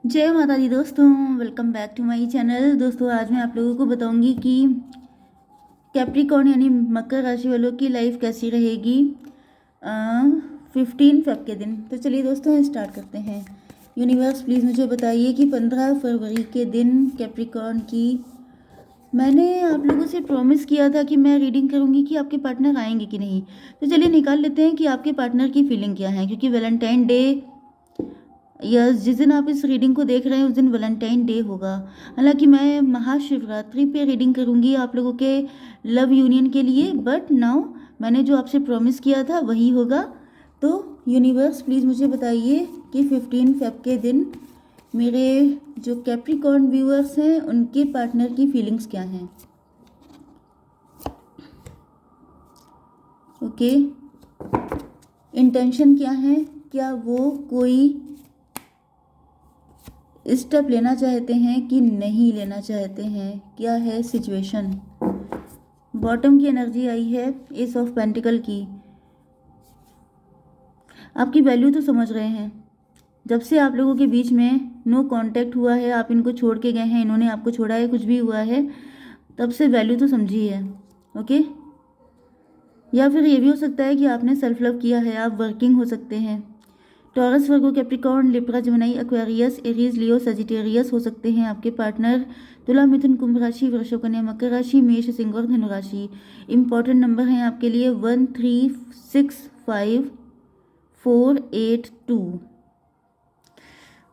जय माता दी दोस्तों, welcome back to my channel. दोस्तों आज मैं आप लोगों को बताऊंगी कि कैप्रिकॉर्न यानी मकर राशि वालों की लाइफ कैसी रहेगी 15 फेब के दिन। तो चलिए दोस्तों स्टार्ट करते हैं। यूनिवर्स प्लीज़ मुझे बताइए कि 15 फरवरी के दिन कैप्रिकॉर्न की, मैंने आप लोगों से प्रॉमिस किया था कि मैं रीडिंग करूंगी कि आपके पार्टनर आएंगे कि नहीं। तो चलिए निकाल लेते हैं कि आपके पार्टनर की फीलिंग क्या है, क्योंकि वैलेंटाइन डे, यस, जिस दिन आप इस रीडिंग को देख रहे हैं उस दिन वैलेंटाइन डे होगा। हालांकि मैं महाशिवरात्रि पे रीडिंग करूंगी आप लोगों के लव यूनियन के लिए, बट नाउ मैंने जो आपसे प्रॉमिस किया था वही होगा। तो यूनिवर्स प्लीज़ मुझे बताइए कि 15 फेब के दिन मेरे जो कैप्रिकॉर्न व्यूअर्स हैं उनके पार्टनर की फीलिंग्स क्या हैं। ओके, इंटेंशन क्या है, क्या वो कोई स्टेप लेना चाहते हैं कि नहीं लेना चाहते हैं, क्या है सिचुएशन। बॉटम की एनर्जी आई है, एस ऑफ पेंटिकल की। आपकी वैल्यू तो समझ रहे हैं, जब से आप लोगों के बीच में नो कांटेक्ट हुआ है, आप इनको छोड़ के गए हैं, इन्होंने आपको छोड़ा है, कुछ भी हुआ है, तब से वैल्यू तो समझी है। ओके, या फिर ये भी हो सकता है कि आपने सेल्फ लव किया है, आप वर्किंग हो सकते हैं। Taurus, Virgo, Capricorn, Libra, Gemini, Aquarius, Aries, Leo, Sagittarius हो सकते हैं आपके पार्टनर। तुला, मिथुन, कुंभ राशि, वृषभ, कन्या, मकर राशि, मेष, सिंह और धनु राशि। इंपॉर्टेंट नंबर हैं आपके लिए 1 3 6 5 4 8 2।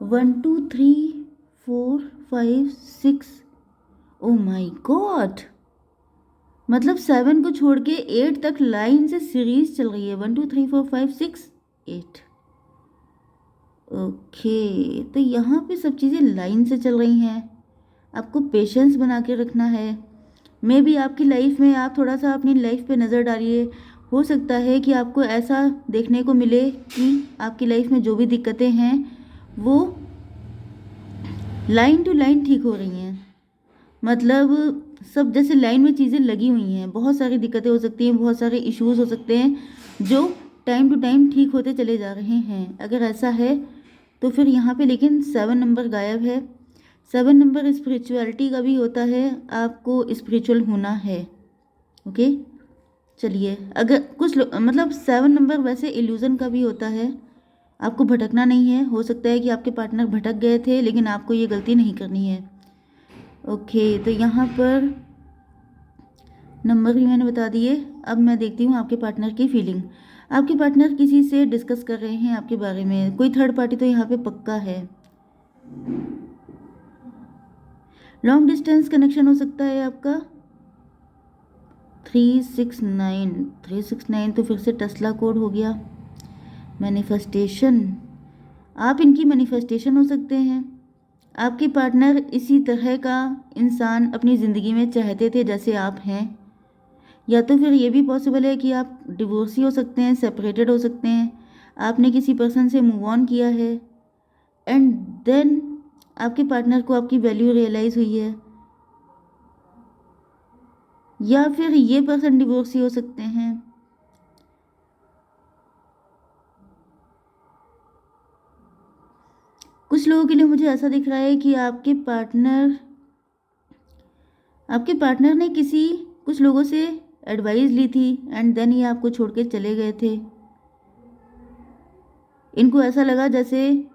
1 2 3 4 5 6। ओ माई गॉड, मतलब 7 को छोड़ के 8 तक लाइन से सीरीज चल रही है। 1 2 3 4 5 6 8। ओके, तो यहाँ पे सब चीज़ें लाइन से चल रही हैं। आपको पेशेंस बना के रखना है। मे बी आपकी लाइफ में आप थोड़ा सा अपनी लाइफ पे नज़र डालिए। हो सकता है कि आपको ऐसा देखने को मिले कि आपकी लाइफ में जो भी दिक्कतें हैं वो लाइन टू लाइन ठीक हो रही हैं। मतलब सब जैसे लाइन में चीज़ें लगी हुई हैं। बहुत सारी दिक्कतें हो सकती हैं, बहुत सारे इश्यूज हो सकते हैं जो टाइम टू टाइम ठीक होते चले जा रहे हैं। अगर ऐसा है तो फिर यहाँ पे लेकिन 7 नंबर गायब है। 7 नंबर स्पिरिचुअलिटी का भी होता है, आपको स्पिरिचुअल होना है। ओके, चलिए, अगर कुछ मतलब 7 नंबर वैसे इल्यूज़न का भी होता है, आपको भटकना नहीं है। हो सकता है कि आपके पार्टनर भटक गए थे, लेकिन आपको ये गलती नहीं करनी है। ओके, तो यहाँ पर नंबर भी मैंने बता दिए। अब मैं देखती हूँ आपके पार्टनर की फीलिंग। आपके पार्टनर किसी से डिस्कस कर रहे हैं आपके बारे में, कोई थर्ड पार्टी तो यहाँ पे पक्का है। लॉन्ग डिस्टेंस कनेक्शन हो सकता है आपका। 369 तो फिर से टेस्ला कोड हो गया। मैनिफेस्टेशन, आप इनकी मैनिफेस्टेशन हो सकते हैं। आपके पार्टनर इसी तरह का इंसान अपनी ज़िंदगी में चाहते थे जैसे आप हैं, या तो फिर ये भी पॉसिबल है कि आप डिवोर्सी हो सकते हैं, सेपरेटेड हो सकते हैं, आपने किसी पर्सन से मूव ऑन किया है एंड देन आपके पार्टनर को आपकी वैल्यू रियलाइज़ हुई है, या फिर ये पर्सन डिवोर्सी हो सकते हैं। कुछ लोगों के लिए मुझे ऐसा दिख रहा है कि आपके पार्टनर ने कुछ लोगों से एडवाइस ली थी एंड देन ये आपको छोड़ के चले गए थे। इनको ऐसा लगा जैसे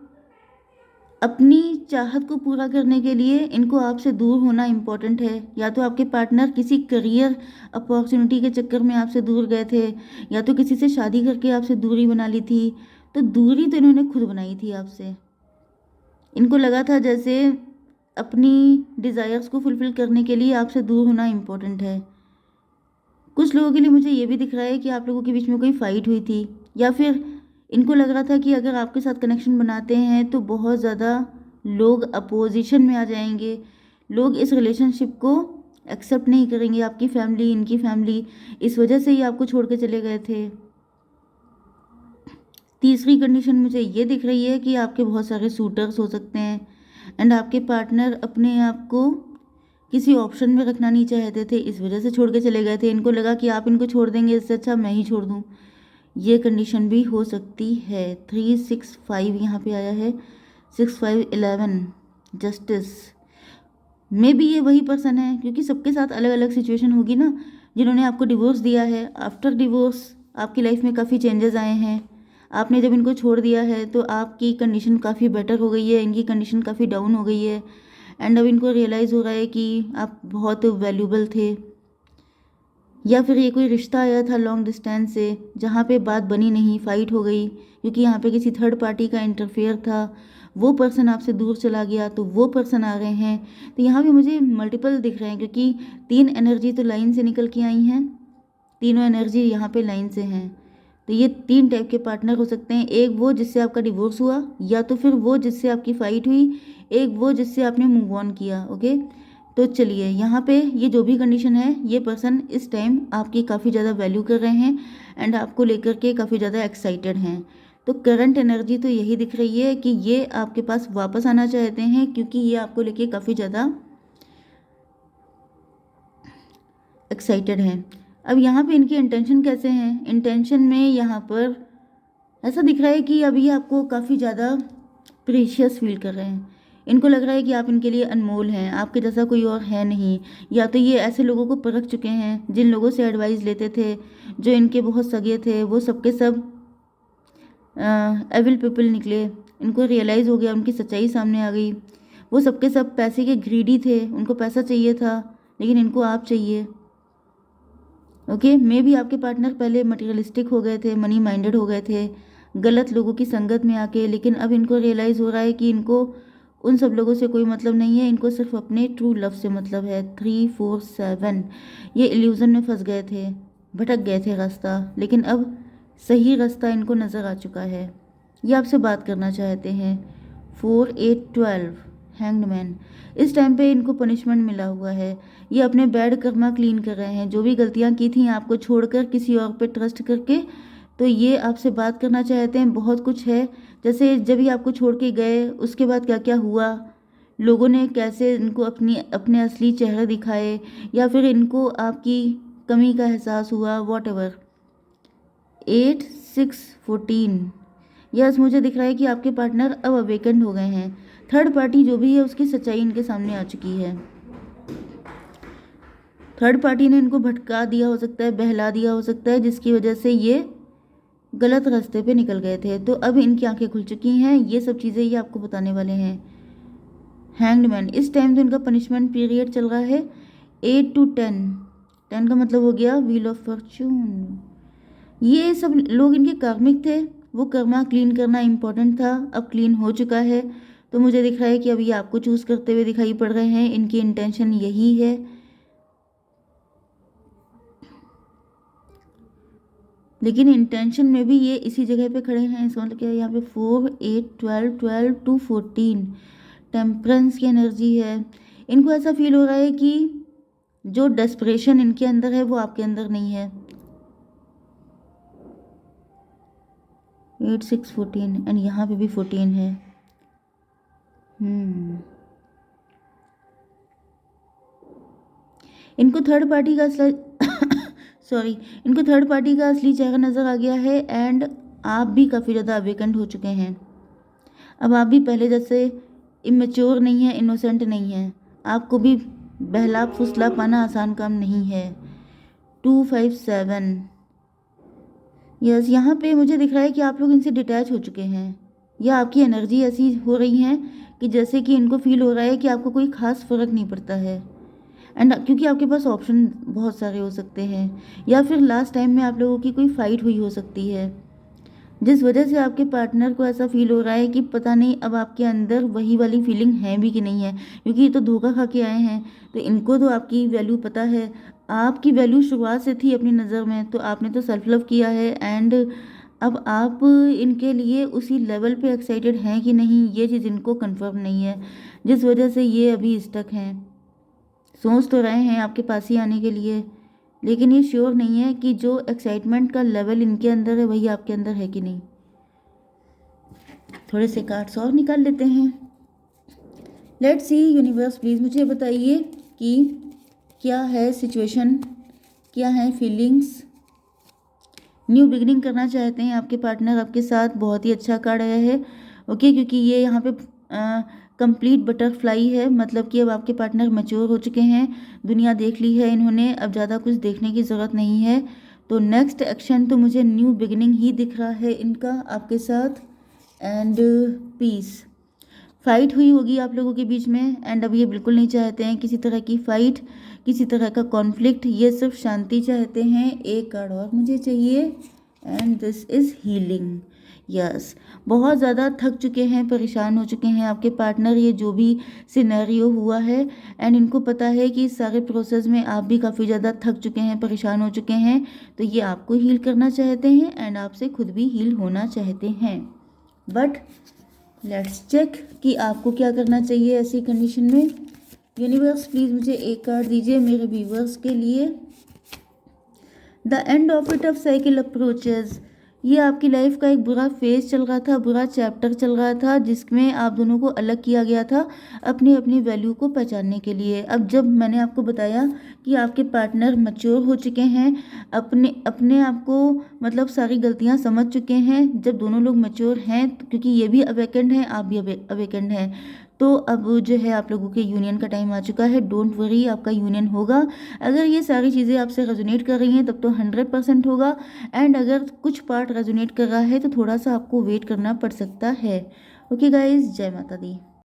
अपनी चाहत को पूरा करने के लिए इनको आपसे दूर होना इम्पोर्टेंट है। या तो आपके पार्टनर किसी करियर अपॉर्चुनिटी के चक्कर में आपसे दूर गए थे, या तो किसी से शादी करके आपसे दूरी बना ली थी। तो दूरी तो इन्होंने खुद बनाई थी आपसे। इनको लगा था जैसे अपनी डिज़ायर्स को फुलफ़िल करने के लिए आपसे दूर होना इम्पोर्टेंट है। कुछ लोगों के लिए मुझे ये भी दिख रहा है कि आप लोगों के बीच में कोई फ़ाइट हुई थी, या फिर इनको लग रहा था कि अगर आपके साथ कनेक्शन बनाते हैं तो बहुत ज़्यादा लोग अपोजिशन में आ जाएंगे, लोग इस रिलेशनशिप को एक्सेप्ट नहीं करेंगे, आपकी फैमिली, इनकी फैमिली, इस वजह से ही आपको छोड़ के चले गए थे। तीसरी कंडीशन मुझे ये दिख रही है कि आपके बहुत सारे सूटर्स हो सकते हैं एंड आपके पार्टनर अपने आप को किसी ऑप्शन में रखना नहीं चाहते थे, इस वजह से छोड़ के चले गए थे। इनको लगा कि आप इनको छोड़ देंगे, इससे अच्छा मैं ही छोड़ दूँ। ये कंडीशन भी हो सकती है। 3 6 5 यहाँ पे आया है, 6 5 11 जस्टिस। मे बी ये वही पर्सन है, क्योंकि सबके साथ अलग अलग सिचुएशन होगी ना, जिन्होंने आपको डिवोर्स दिया है। आफ्टर डिवोर्स आपकी लाइफ में काफ़ी चेंजेस आए हैं। आपने जब इनको छोड़ दिया है तो आपकी कंडीशन काफ़ी बेटर हो गई है, इनकी कंडीशन काफ़ी डाउन हो गई है। एंड अब इनको रियलाइज़ हो रहा है कि आप बहुत वैल्यूबल थे। या फिर ये कोई रिश्ता आया था लॉन्ग डिस्टेंस से, जहाँ पे बात बनी नहीं, फाइट हो गई, क्योंकि यहाँ पे किसी थर्ड पार्टी का इंटरफेयर था। वो पर्सन आपसे दूर चला गया तो वो पर्सन आ रहे हैं। तो यहाँ पे मुझे मल्टीपल दिख रहे हैं, क्योंकि 3 एनर्जी तो लाइन से निकल के आई हैं, तीनों एनर्जी यहाँ पे लाइन से हैं। तो ये 3 टाइप के पार्टनर हो सकते हैं। एक वो जिससे आपका डिवोर्स हुआ, या तो फिर वो जिससे आपकी फ़ाइट हुई, एक वो जिससे आपने मूव ऑन किया। ओके, तो चलिए यहाँ पे ये जो भी कंडीशन है, ये पर्सन इस टाइम आपकी काफ़ी ज़्यादा वैल्यू कर रहे हैं एंड आपको लेकर के काफ़ी ज़्यादा एक्साइटेड हैं। तो करंट एनर्जी तो यही दिख रही है कि ये आपके पास वापस आना चाहते हैं, क्योंकि ये आपको लेके काफ़ी ज़्यादा एक्साइटेड हैं। अब यहाँ पे इनके इंटेंशन कैसे हैं? इंटेंशन में यहाँ पर ऐसा दिख रहा है कि अभी आपको काफ़ी ज़्यादा प्रीशियस फील कर रहे हैं। इनको लग रहा है कि आप इनके लिए अनमोल हैं, आपके जैसा कोई और है नहीं। या तो ये ऐसे लोगों को परख चुके हैं जिन लोगों से एडवाइस लेते थे, जो इनके बहुत सगे थे, वो सबके सब एविल पीपल निकले। इनको रियलाइज़ हो गया, उनकी सच्चाई सामने आ गई। वो सबके सब पैसे के ग्रीडी थे, उनको पैसा चाहिए था, लेकिन इनको आप चाहिए। ओके, मे भी आपके पार्टनर पहले मटेरियलिस्टिक हो गए थे, मनी माइंडेड हो गए थे, गलत लोगों की संगत में आके, लेकिन अब इनको रियलाइज़ हो रहा है कि इनको उन सब लोगों से कोई मतलब नहीं है, इनको सिर्फ अपने ट्रू लव से मतलब है। 3 4 7 ये इल्यूज़न में फंस गए थे, भटक गए थे रास्ता, लेकिन अब सही रास्ता इनको नज़र आ चुका है। ये आपसे बात करना चाहते हैं। 4 8 12 हैंग्ड मैन। इस टाइम पे इनको पनिशमेंट मिला हुआ है। ये अपने बैड कर्मा क्लीन कर रहे हैं, जो भी गलतियां की थी आपको छोड़कर किसी और पे ट्रस्ट करके। तो ये आपसे बात करना चाहते हैं। बहुत कुछ है, जैसे जब ही आपको छोड़ के गए उसके बाद क्या क्या हुआ, लोगों ने कैसे इनको अपने असली चेहरे दिखाए, या फिर इनको आपकी कमी का एहसास हुआ, वॉट एवर। 8 6 14 यस, मुझे दिख रहा है कि आपके पार्टनर अब अवेकेंड हो गए हैं। थर्ड पार्टी जो भी है उसकी सच्चाई इनके सामने आ चुकी है। थर्ड पार्टी ने इनको भटका दिया हो सकता है, बहला दिया हो सकता है, जिसकी वजह से ये गलत रास्ते पे निकल गए थे। तो अब इनकी आंखें खुल चुकी हैं, ये सब चीज़ें ये आपको बताने वाले हैं। हैंग्ड मैन, इस टाइम तो इनका पनिशमेंट पीरियड चल रहा है 8 to 10। 10 का मतलब हो गया व्हील ऑफ फॉर्चून। ये सब लोग इनके कार्मिक थे, वो कर्मा क्लीन करना इम्पोर्टेंट था, अब क्लीन हो चुका है। तो मुझे दिख रहा है कि अब ये आपको चूज़ करते हुए दिखाई पड़ रहे हैं, इनकी इंटेंशन यही है। लेकिन इंटेंशन में भी ये इसी जगह पे खड़े हैं। इसका मतलब क्या है? यहाँ पे 4 8 12 12 to 14 टेम्परेंस की एनर्जी है। इनको ऐसा फील हो रहा है कि जो डेस्परेशन इनके अंदर है वो आपके अंदर नहीं है। 8 6 14 एंड यहाँ पे भी 14 है। इनको थर्ड पार्टी का सॉरी, इनको थर्ड पार्टी का असली चेहरा नज़र आ गया है एंड आप भी काफ़ी ज़्यादा अवेकेंड हो चुके हैं। अब आप भी पहले जैसे इमेच्योर नहीं है, इनोसेंट नहीं है। आपको भी बहला फुसला पाना आसान काम नहीं है। 2 5 7 यस, यहाँ पे मुझे दिख रहा है कि आप लोग इनसे डिटैच हो चुके हैं, या आपकी एनर्जी ऐसी हो रही है कि जैसे कि इनको फील हो रहा है कि आपको कोई ख़ास फ़र्क नहीं पड़ता है। एंड क्योंकि आपके पास ऑप्शन बहुत सारे हो सकते हैं, या फिर लास्ट टाइम में आप लोगों की कोई फ़ाइट हुई हो सकती है, जिस वजह से आपके पार्टनर को ऐसा फील हो रहा है कि पता नहीं अब आपके अंदर वही वाली फीलिंग है भी कि नहीं है, क्योंकि ये तो धोखा खा के आए हैं। तो इनको तो आपकी वैल्यू पता है, आपकी वैल्यू शुरुआत से थी अपनी नज़र में, तो आपने तो सेल्फ लव किया है एंड अब आप इनके लिए उसी लेवल पे एक्साइटेड हैं कि नहीं, ये चीज़ इनको कंफर्म नहीं है, जिस वजह से ये अभी स्टक हैं। सोच तो रहे हैं आपके पास ही आने के लिए, लेकिन ये श्योर नहीं है कि जो एक्साइटमेंट का लेवल इनके अंदर है वही आपके अंदर है कि नहीं। थोड़े से कार्ड्स और निकाल लेते हैं। लेट्स सी यूनिवर्स, प्लीज़ मुझे बताइए कि क्या है सिचुएशन, क्या है फीलिंग्स। न्यू बिगिनिंग करना चाहते हैं आपके पार्टनर आपके साथ। बहुत ही अच्छा कार्ड आया है। ओके, क्योंकि ये यहाँ पे कंप्लीट बटरफ्लाई है, मतलब कि अब आपके पार्टनर मैच्योर हो चुके हैं, दुनिया देख ली है इन्होंने, अब ज़्यादा कुछ देखने की ज़रूरत नहीं है। तो नेक्स्ट एक्शन तो मुझे न्यू बिगिनिंग ही दिख रहा है इनका आपके साथ। एंड पीस, फाइट हुई होगी आप लोगों के बीच में, एंड अब ये बिल्कुल नहीं चाहते हैं किसी तरह की फाइट, किसी तरह का कॉन्फ्लिक्ट, ये सिर्फ शांति चाहते हैं। एक कार्ड और मुझे चाहिए, and this is healing. Yes, बहुत ज़्यादा थक चुके हैं, परेशान हो चुके हैं आपके पार्टनर, ये जो भी सिनेरियो हुआ है, एंड इनको पता है कि इस सारे प्रोसेस में आप भी काफ़ी ज़्यादा थक चुके हैं, परेशान हो चुके हैं। तो ये आपको हील करना चाहते हैं एंड आपसे खुद भी हील होना चाहते हैं। बट लेट्स चेक कि आपको क्या करना चाहिए ऐसी कंडीशन में। यूनिवर्स प्लीज़ मुझे एक कार्ड दीजिए मेरे व्यूवर्स के लिए। The end of it of cycle approaches, ये आपकी लाइफ का एक बुरा फेज चल रहा था, बुरा चैप्टर चल रहा था, जिसमें आप दोनों को अलग किया गया था अपनी अपनी वैल्यू को पहचानने के लिए। अब जब मैंने आपको बताया कि आपके पार्टनर मैच्योर हो चुके हैं, अपने अपने आप को मतलब सारी गलतियां समझ चुके हैं, जब दोनों लोग मैच्योर हैं, क्योंकि ये भी अवेकेंड हैं, आप भी अवेकेंड हैं, तो अब जो है आप लोगों के यूनियन का टाइम आ चुका है। डोंट वरी, आपका यूनियन होगा। अगर ये सारी चीज़ें आपसे रेजोनेट कर रही हैं तब तो 100% होगा, एंड अगर कुछ पार्ट रेजोनेट कर रहा है तो थोड़ा सा आपको वेट करना पड़ सकता है। ओके गाइज, जय माता दी।